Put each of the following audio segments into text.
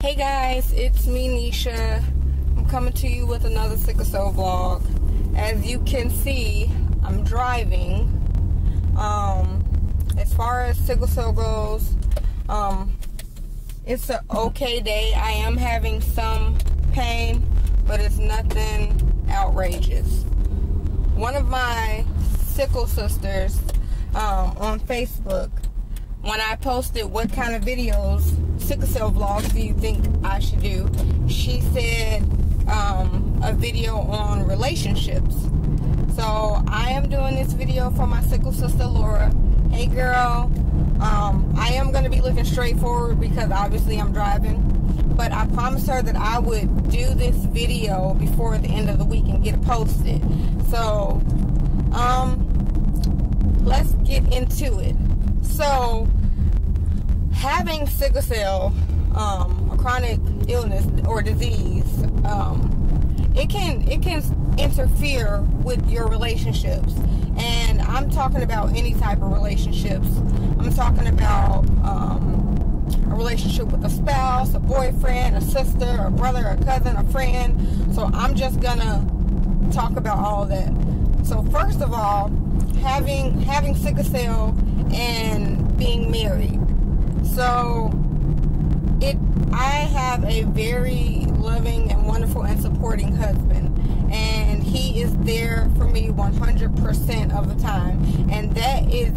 Hey guys, it's me, Nesha. I'm coming to you with another Sickle Sis vlog. As you can see, I'm driving. As far as Sickle Sis goes, it's an okay day. I am having some pain, but it's nothing outrageous. One of my Sickle sisters on Facebook, when I posted what kind of videos, Sickle Sis vlogs, do you think I should do, she said a video on relationships. So I am doing this video for my Sickle Sister Laura. Hey girl, I am going to be looking straightforward because obviously I'm driving, but I promised her that I would do this video before the end of the week and get it posted. So let's get into it. So having sickle cell, a chronic illness or disease, it can interfere with your relationships, and I'm talking about any type of relationships. I'm talking about a relationship with a spouse, a boyfriend, a sister, a brother, a cousin, a friend. So I'm just gonna talk about all that. So first of all, having sickle cell and being married. So I have a very loving and wonderful and supporting husband, and he is there for me 100% of the time, and that is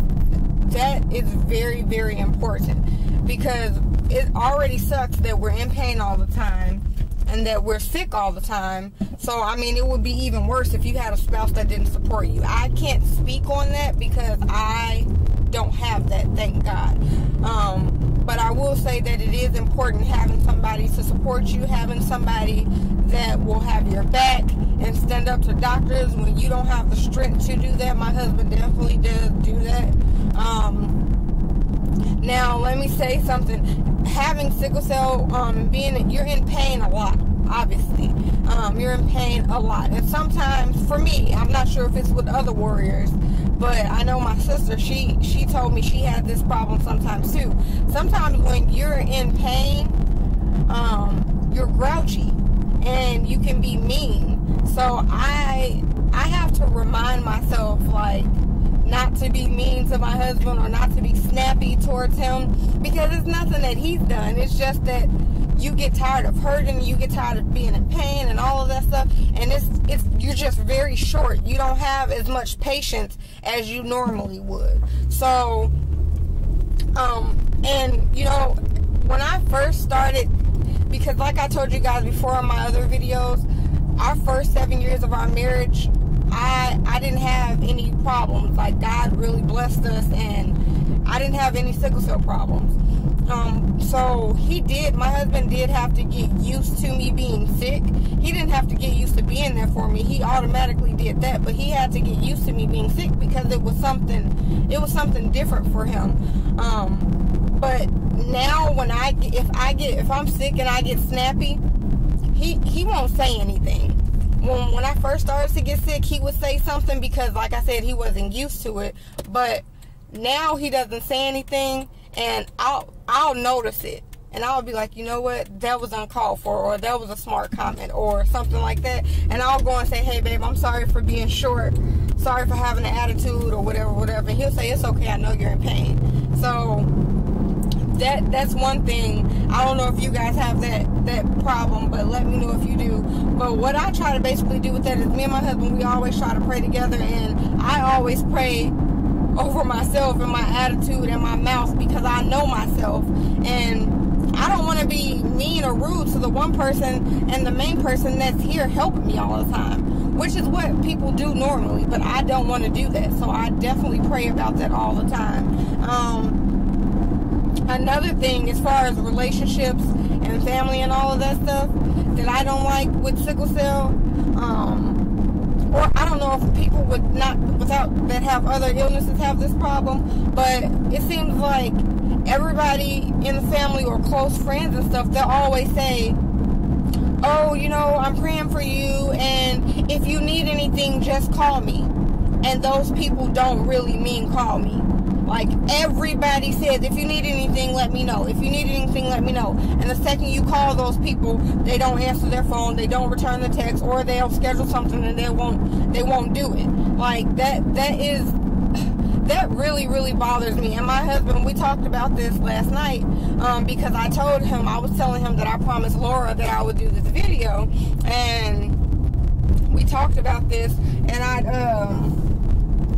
very, very important, because it already sucks that we're in pain all the time and that we're sick all the time. So I mean, it would be even worse if you had a spouse that didn't support you. I can't speak on that because I don't have that, thank God. But I will say that it is important having somebody to support you, having somebody that will have your back and stand up to doctors when you don't have the strength to do that. My husband definitely does do that. Now let me say something. Having sickle cell, you're in pain a lot, obviously. You're in pain a lot, and sometimes, for me, I'm not sure if it's with other warriors, but I know my sister, she told me she had this problem sometimes too. Sometimes when you're in pain, you're grouchy and you can be mean. So I have to remind myself, like, not to be mean to my husband or not to be snappy towards him, because it's nothing that he's done. It's just that you get tired of hurting, you get tired of being in pain and all of that stuff, and you're just very short. You don't have as much patience as you normally would. So and you know, when I first started, because like I told you guys before in my other videos, our first 7 years of our marriage, I didn't have any problems. Like, God really blessed us, and I didn't have any sickle cell problems. So my husband did have to get used to me being sick. He didn't have to get used to being there for me. He automatically did that, but he had to get used to me being sick because it was something different for him. But now if I'm sick and I get snappy, he won't say anything. When I first started to get sick, he would say something because, like I said, he wasn't used to it. But now he doesn't say anything, and I'll notice it, and I'll be like, you know what, that was uncalled for, or that was a smart comment, or something like that. And I'll go and say, hey babe, I'm sorry for being short, sorry for having an attitude, or whatever. And he'll say, it's okay, I know you're in pain. So that's one thing. I don't know if you guys have that problem, but let me know if you do. But what I try to basically do with that is, me and my husband, we always try to pray together, and I always pray over myself and my attitude and my mouth, because I know myself, and I don't want to be mean or rude to the one person and the main person that's here helping me all the time, which is what people do normally, but I don't want to do that. So I definitely pray about that all the time. Another thing, as far as relationships and family and all of that stuff, that I don't like with sickle cell, or I don't know if people that have other illnesses have this problem, but it seems like everybody in the family or close friends and stuff, they'll always say, oh, you know, I'm praying for you, and if you need anything, just call me. And those people don't really mean call me. Like, everybody says, if you need anything, let me know. If you need anything, let me know. And the second you call those people, they don't answer their phone, they don't return the text, or they'll schedule something and they won't do it. Like, that really, really bothers me. And my husband, we talked about this last night, because I was telling him that I promised Laura that I would do this video, and we talked about this, and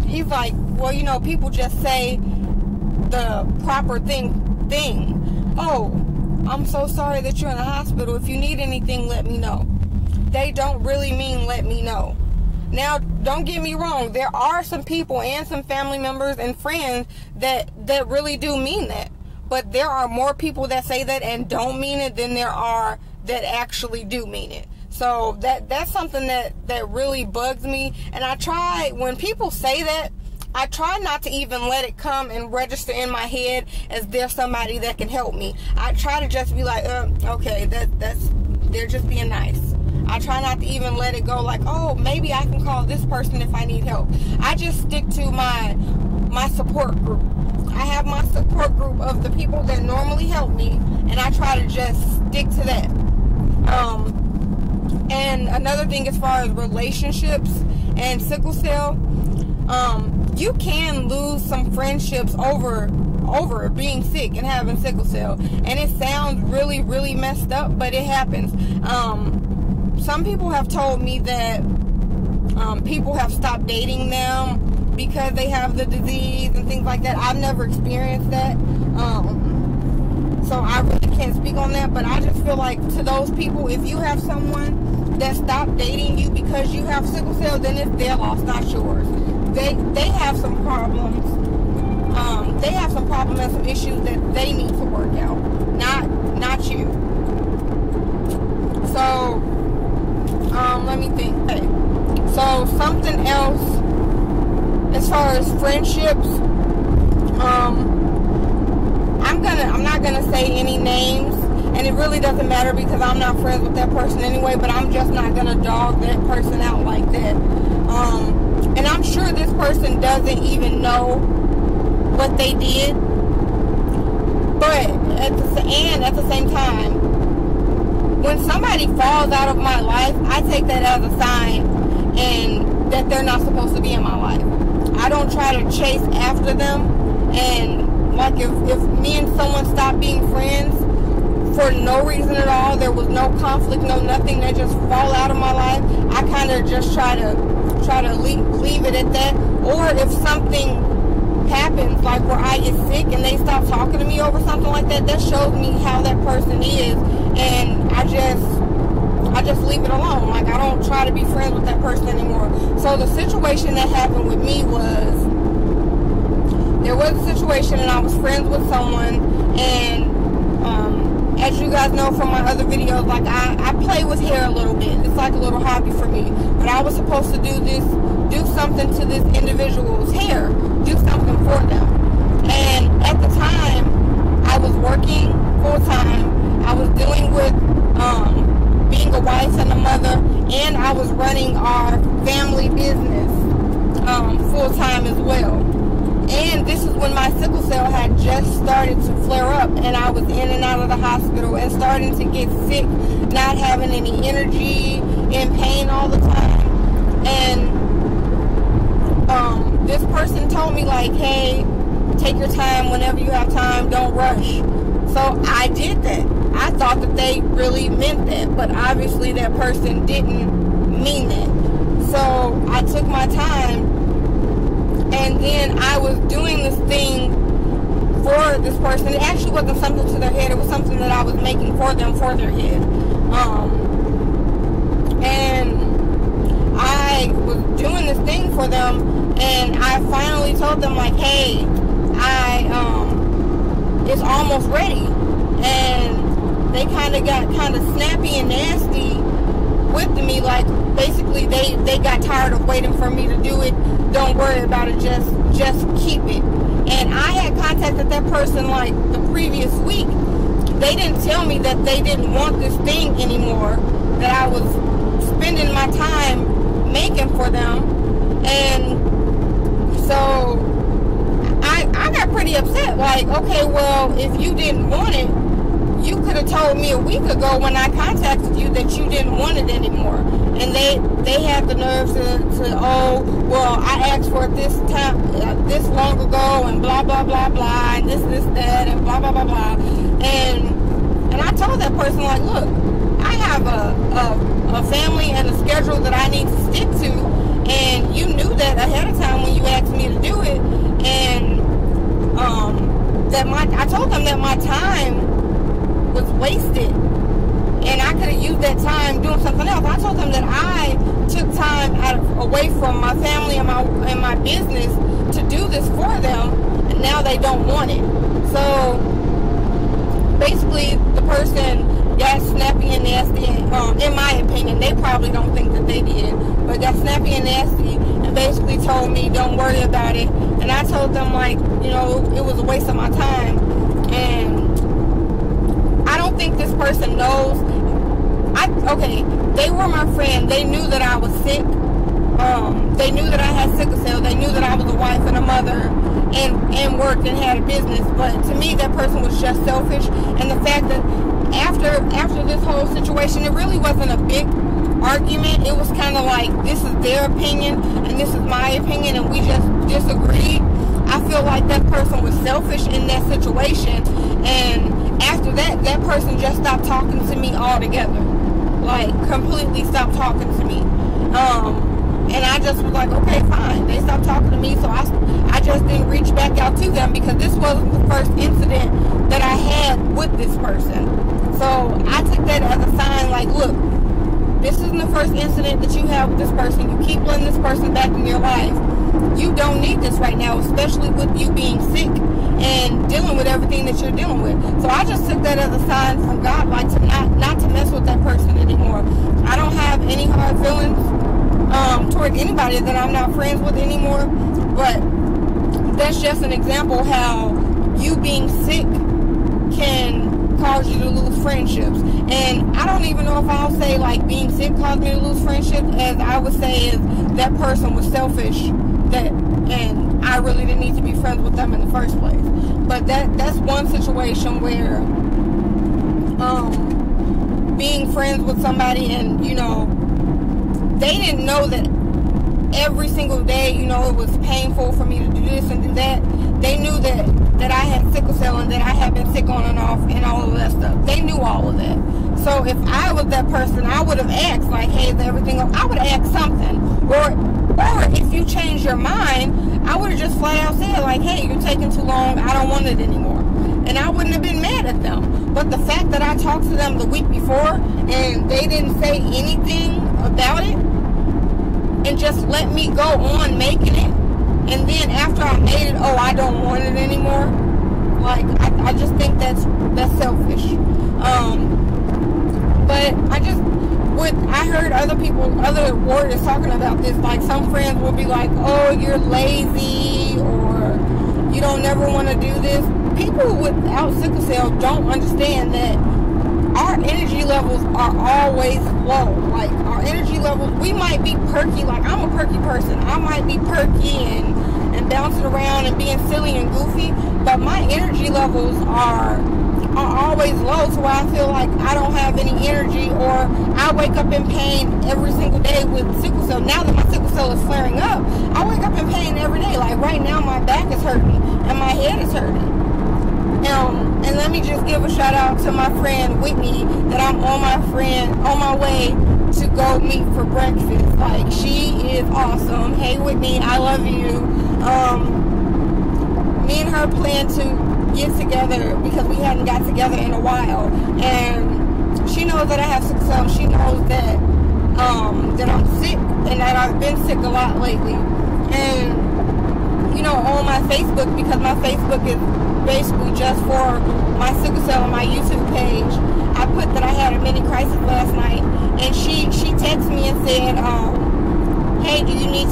he's like, well, you know, people just say the proper thing. Oh, I'm so sorry that you're in the hospital. If you need anything, let me know. They don't really mean let me know. Now, don't get me wrong. There are some people and some family members and friends that really do mean that. But there are more people that say that and don't mean it than there are that actually do mean it. So that's something that really bugs me. And I try, when people say that, I try not to even let it come and register in my head as there's somebody that can help me. I try to just be like, okay, they're just being nice. I try not to even let it go like, oh, maybe I can call this person if I need help. I just stick to my support group. I have my support group of the people that normally help me, and I try to just stick to that. And another thing, as far as relationships and sickle cell, you can lose some friendships over being sick and having sickle cell. And it sounds really, really messed up, but it happens. Some people have told me that people have stopped dating them because they have the disease and things like that. I've never experienced that. So I really can't speak on that, but I just feel like, to those people, if you have someone that stopped dating you because you have sickle cell, then it's their loss, not yours. They have some problems. They have some problems and some issues that they need to work out, not you. So, let me think. Okay. So something else, as far as friendships, I'm not gonna say any names, and it really doesn't matter because I'm not friends with that person anyway, but I'm just not gonna dog that person out like that. And I'm sure this person doesn't even know what they did, but at the same time, when somebody falls out of my life, I take that as a sign and that they're not supposed to be in my life. I don't try to chase after them, and like if me and someone stop being friends for no reason at all, there was no conflict, no nothing, they just fall out of my life, I kind of just try to leave it at that. Or if something happens, like where I get sick and they stop talking to me over something like that, that shows me how that person is, and I just leave it alone. Like, I don't try to be friends with that person anymore. So the situation that happened with me was, there was a situation and I was friends with someone, and as you guys know from my other videos, like I play with hair a little bit. It's like a little hobby for me. But I was supposed to do something to this individual's hair, do something for them. And at the time, I was working full time. I was dealing with being a wife and a mother, and I was running our family business full time as well. And this is when my sickle cell had just started to flare up, and I was in and out of the hospital and starting to get sick, not having any energy, in pain all the time. And this person told me, like, hey, take your time whenever you have time, don't rush. So I did that. I thought that they really meant that, but obviously that person didn't mean that. So I took my time, and then I was doing this thing for this person. It actually wasn't something to their head. It was something that I was making for them, for their head. And I was doing this thing for them, and I finally told them, like, hey, it's almost ready. And they kind of got snappy and nasty with me, like, basically they got tired of waiting for me to do it. Don't worry about it, just keep it. And I had contacted that person like the previous week. They didn't tell me that they didn't want this thing anymore, that I was spending my time making for them. And so I I got pretty upset. Like, okay, well, if you didn't want it, you could have told me a week ago when I contacted you that you didn't want it anymore. And they had the nerve to oh, well, I asked for it this time, this long ago, and blah, blah, blah, blah, and this, that, and blah, blah, blah, blah. And I told that person, like, look, I have a family and a schedule that I need to stick to, and you knew that ahead of time when you asked me to do it. And I told them that my time was wasted, and I could have used that time doing something else. I told them that I took time away from my family and my business to do this for them, and now they don't want it. So basically, the person got snappy and nasty. In my opinion, they probably don't think that they did, but got snappy and nasty and basically told me, don't worry about it. And I told them, like, you know, it was a waste of my time. And I don't think this person knows. Okay, they were my friend. They knew that I was sick. They knew that I had sickle cell. They knew that I was a wife and a mother and worked and had a business. But to me, that person was just selfish. And the fact that after this whole situation, it really wasn't a big argument. It was kind of like, this is their opinion and this is my opinion, and we just disagreed. I feel like that person was selfish in that situation. And after that, that person just stopped talking to me altogether. Like, completely stopped talking to me. And I just was like, okay, fine. They stopped talking to me, so I just didn't reach back out to them, because this wasn't the first incident that I had with this person. So I took that as a sign, like, look, this isn't the first incident that you have with this person. You keep letting this person back in your life. You don't need this right now, especially with you being sick and dealing with everything that you're dealing with. So I just took that as a sign from God, like, to not to mess with that person anymore. I don't have any hard feelings toward anybody that I'm not friends with anymore. But that's just an example how you being sick can cause you to lose friendships. And I don't even know if I'll say, like, being sick caused me to lose friendships, as I would say is that person was selfish, and I really didn't need to be friends with them in the first place. But that's one situation where being friends with somebody, and, you know, they didn't know that every single day, you know, it was painful for me to do this and do that. They knew that I had sickle cell and that I had been sick on and off and all of that stuff. They knew all of that. So if I was that person, I would have asked, like, hey, is everything okay? I would have asked something. Or if you change your mind, I would have just flat out said, like, hey, you're taking too long, I don't want it anymore. And I wouldn't have been mad at them. But the fact that I talked to them the week before and they didn't say anything about it and just let me go on making it, and then after I made it, oh, I don't want it anymore. Like, I just think that's selfish. But I heard other warriors talking about this. Like, some friends will be like, oh, you're lazy, or you don't never want to do this. People without sickle cell don't understand that our energy levels are always low. Like, our energy levels, we might be perky. Like, I'm a perky person. I might be perky and bouncing around and being silly and goofy, but my energy levels are always low, so I feel like I don't have any energy, or I wake up in pain every single day with sickle cell. Now that my sickle cell is flaring up, I wake up in pain every day. Like, right now, my back is hurting and my head is hurting. And let me just give a shout out to my friend Whitney, that I'm on my way to go meet for breakfast. Like, she is awesome. Hey Whitney, I love you. Me and her plan to get together because we hadn't got together in a while, and she knows that I have sickle cell. She knows that I'm sick and that I've been sick a lot lately. And, you know, on my Facebook, because my Facebook is basically just for my sickle cell on my YouTube page, I put that I had a mini crisis last night, and she texted me and said, hey,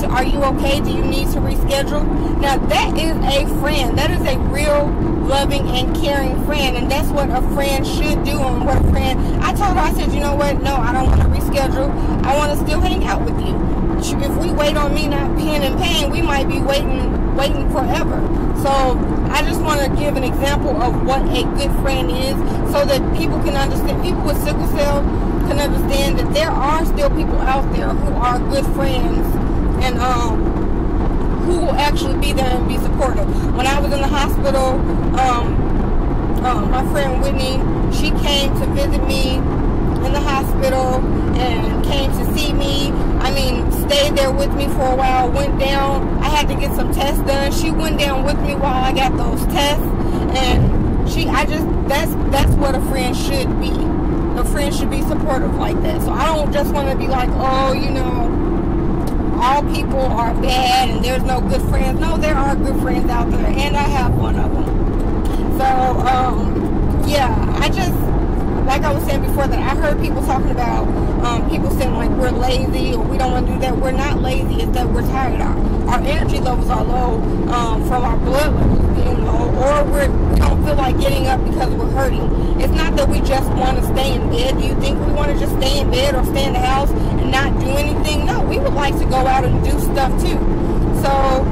are you okay? Do you need to reschedule? Now, that is a friend. That is a real loving and caring friend, and that's what a friend should do. And what a friend, I told her, I said, you know what? No, I don't want to reschedule. I want to still hang out with you. If we wait on me not being in pain, we might be waiting waiting forever. So I just want to give an example of what a good friend is, so that people can understand, people with sickle cell can understand that there are still people out there who are good friends, and who will actually be there and be supportive. When I was in the hospital, my friend Whitney, she came to visit me in the hospital and came to see me. I mean, stayed there with me for a while, went down. I had to get some tests done. She went down with me while I got those tests. And that's what a friend should be. A friend should be supportive like that. So I don't just want to be like, oh, you know, all people are bad and there's no good friends. No, there are good friends out there, and I have one of them. So, yeah, I just, like I was saying before, that I heard people talking about, people saying like we're lazy or we don't want to do that. We're not lazy, it's that we're tired. Our energy levels are low from our blood levels being low, or we don't feel like getting up because we're hurting. It's not that we just want to stay in bed. Do you think we want to just stay in bed or stay in the house and not do anything? No, we would like to go out and do stuff too. So,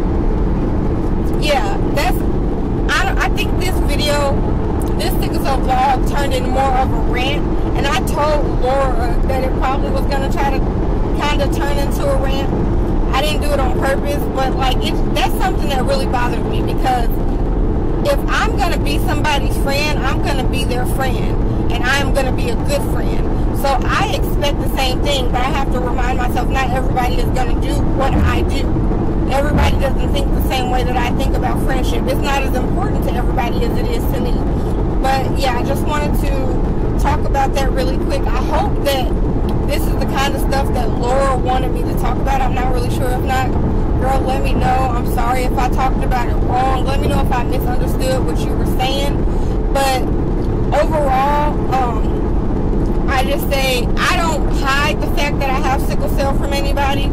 yeah, I think this video, this Sickle Sis vlog turned into more of a rant, and I told Laura that it probably was going to try to kind of turn into a rant. I didn't do it on purpose, but like that's something that really bothered me, because if I'm going to be somebody's friend, I'm going to be their friend, and I'm going to be a good friend. So I expect the same thing, but I have to remind myself not everybody is going to do what I do. Everybody doesn't think the same way that I think about friendship. It's not as important to everybody as it is to me. But yeah, I just wanted to talk about that really quick. I hope that this is the kind of stuff that Laura wanted me to talk about. I'm not really sure. If not, girl, let me know. I'm sorry if I talked about it wrong. Let me know if I misunderstood what you were saying. But overall, I just say I don't hide the fact that I have sickle cell from anybody.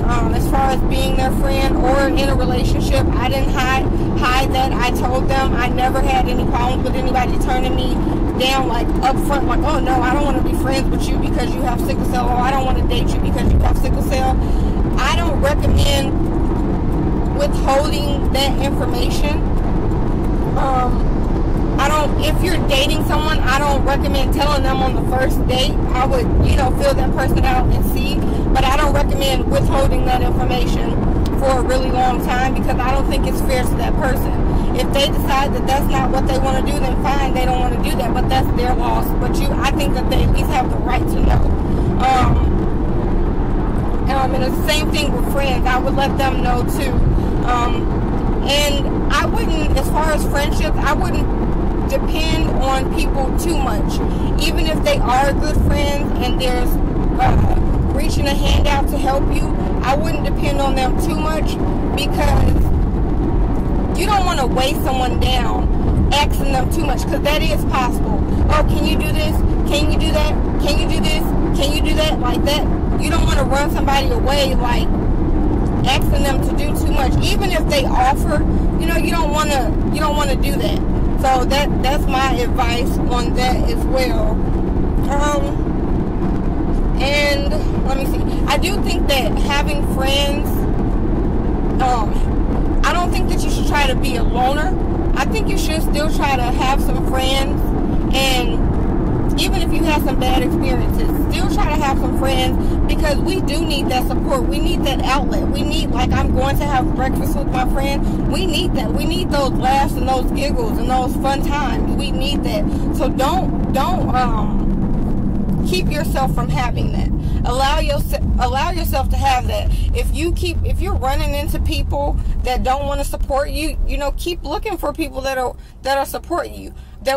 As far as being their friend or in a relationship, I didn't hide that. I told them I never had any problems with anybody turning me down, like up front, like, oh no, I don't want to be friends with you because you have sickle cell, or I don't want to date you because you have sickle cell. I don't recommend withholding that information. If you're dating someone, I don't recommend telling them on the first date. I would, fill that person out and see, but I don't recommend withholding that information for a really long time, because I don't think it's fair to that person. If they decide that that's not what they want to do, then fine, they don't want to do that, but that's their loss. But I think that they at least have the right to know. And it's the same thing with friends. I would let them know too. And I wouldn't, as far as friendships, I wouldn't depend on people too much. Even if they are good friends and there's reaching a hand out to help you, I wouldn't depend on them too much, because you don't want to weigh someone down asking them too much, because that is possible. Oh, can you do this? Can you do that? Can you do this? Can you do that? Like that. You don't want to run somebody away like asking them to do too much. Even if they offer, you don't want to do that. So that's my advice on that as well. And let me see. I do think that having friends, I don't think that you should try to be a loner. I think you should still try to have some friends, and even if you have some bad experiences, still try to have some friends, because we do need that support. We need that outlet. We need, like, I'm going to have breakfast with my friend. We need that. We need those laughs and those giggles and those fun times. We need that. So don't keep yourself from having that. Allow yourself to have that. If you're running into people that don't want to support you, keep looking for people that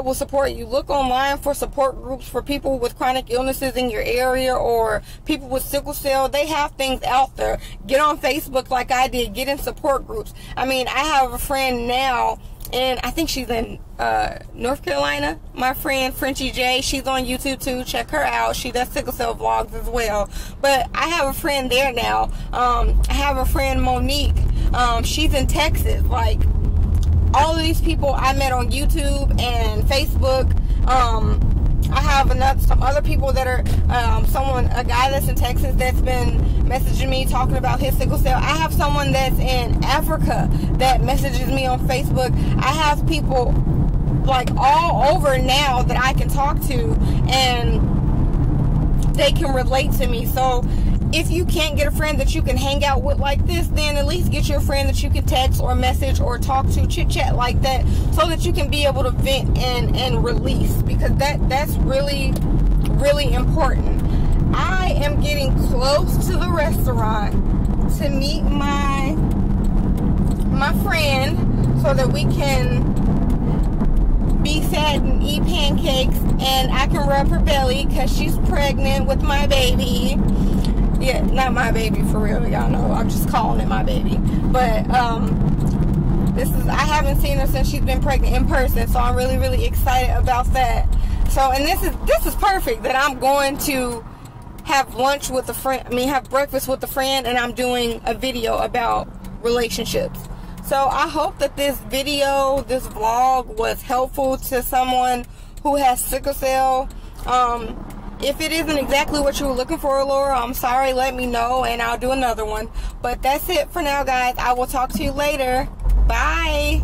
will support you. Look online for support groups for people with chronic illnesses in your area, or people with sickle cell. They have things out there. Get on Facebook like I did. Get in support groups. I mean, I have a friend now, and I think she's in North Carolina. My friend Frenchie J, she's on YouTube too. Check her out. She does sickle cell vlogs as well. But I have a friend there now. I have a friend Monique. She's in Texas. Like, all of these people I met on YouTube and Facebook. I have some other people that are, a guy that's in Texas that's been messaging me talking about his sickle cell. I have someone that's in Africa that messages me on Facebook. I have people like all over now that I can talk to, and they can relate to me. So if you can't get a friend that you can hang out with like this, then at least get your friend that you can text or message or talk to, chit chat like that, so that you can be able to vent and release, because that's really, really important. I am getting close to the restaurant to meet my friend so that we can be sad and eat pancakes, and I can rub her belly because she's pregnant with my baby. Yeah, not my baby for real, y'all know. I'm just calling it my baby. But I haven't seen her since she's been pregnant in person, so I'm really, really excited about that. So, and this is perfect that I'm going to have lunch with a friend. Have breakfast with a friend, and I'm doing a video about relationships. So I hope that this video, this vlog, was helpful to someone who has sickle cell. If it isn't exactly what you were looking for, Laura, I'm sorry, let me know and I'll do another one. But that's it for now, guys. I will talk to you later. Bye.